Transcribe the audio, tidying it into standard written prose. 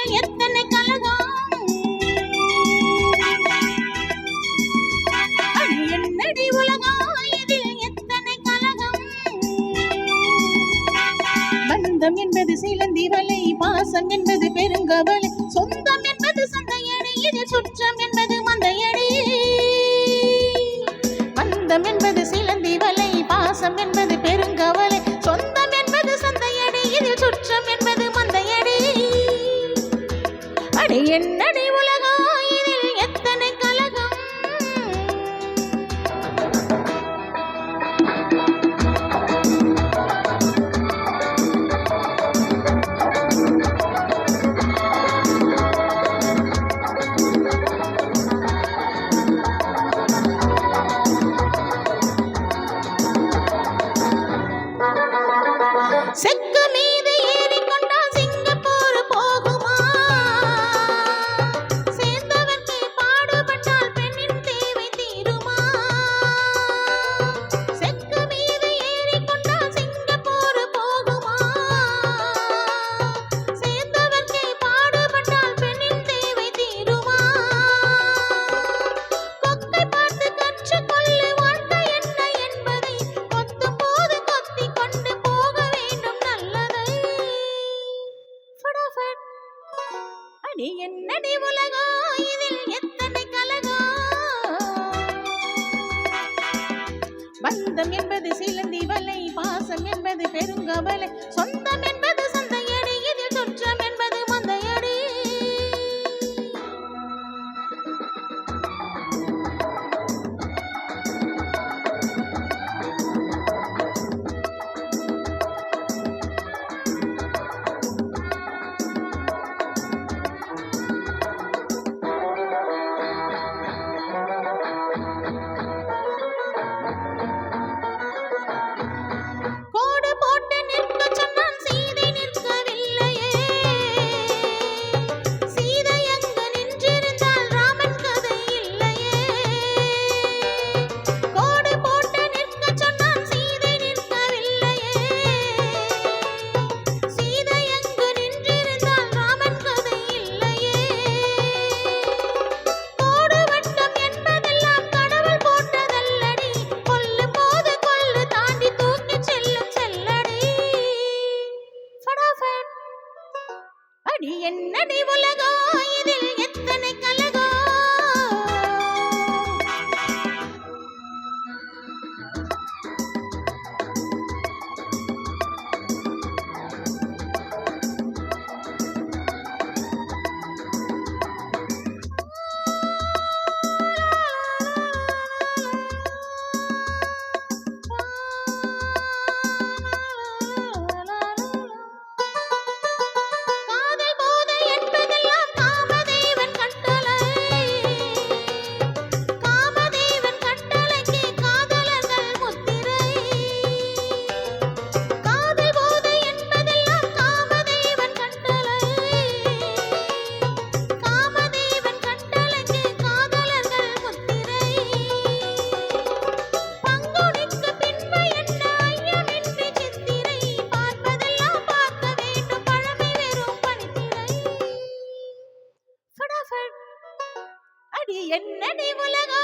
இதில் எத்தனை கலகம் அடி என்னடி உலகம் இதில் எத்தனை கலகம் பந்தம் என்பது சிலந்தி வலை பாசம் என்பது பெருங்கவலை சொந்தம் என்பது சந்தையடி இதில் சுற்றம் என்பது மந்தையடி பந்தம் என்பது சிலந்தி வலை பாசம் என்பது பெருங்கவலை சொந்தம் என்பது சந்தையடி இதில் சுற்றம் என்பது மந்தையடி அடி என்னடி உலகம் இதில் எத்தனை கலகம் செக்கு மீது ஏறிக்கொண்டால் சிங்கப்பூர் போகுமா சேர்ந்தவர்க்கு பாடுபட்டால் பெண்ணின் தேவை தீருமா செக்கு மீது ஏறிக்கொண்டால் சிங்கப்பூர் போகுமா சேர்ந்தவர்க்கு பாடுபட்டால் பெண்ணின் தேவை தீருமா கொக்கை பார்த்து கற்றுக்கொள்ளு வாழ்க்கை என்ன என்பதை கொத்தும் போது கொத்தி கொண்டு போக வேண்டும் நல்லதை ஃபடாஃபட் அடி என்னடி உலகம் இதில் எத்தனை கலகம் பந்தம் என்பது சிலந்தி வலை பாசம் என்பது பெருங்கவலை சொந்தம் என்பது சந்தையடி இதில் சுற்றம் என்பது மந்தையடி கோடு போட்டு நிற்க சொன்னான் சீதை நிற்கவில்லையே சீதை அங்கு நின்றிருந்தால் ராமன் கதை இல்லையே கோடு போட்டு நிற்க சொன்னான் சீதை நிற்கவில்லையே சீதை அங்கு நின்றிருந்தால் ராமன் கதை இல்லையே கோடு வட்டம் என்பதெல்லாம் கடவுள் போட்டதல்லடி கொல்லும் போது கொல்லு தாண்டி தூக்கி செல்லும் செல்லடி ஃபடாஃபட் அடி என்னடி உலகம் இதில் எத்தனை கலகம் காதல் போதை என்பதெல்லாம் காமதேவன் கட்டளை காமதேவன் கட்டளைக்கு காதலர்கள் முத்திரை காதல் போதை என்பதெல்லாம் காமதேவன் கட்டளை காமதேவன் கட்டளைக்கு காதலர்கள் முத்திரை பங்குனிக்கு பின்பு என்ன ஐயமின்றி சித்திரை பார்ப்பதெல்லாம் பார்க்க வேண்டும் பழமை வெறும் பனித்திரை ஃபடாஃபட் அடி என்னடி உலகம்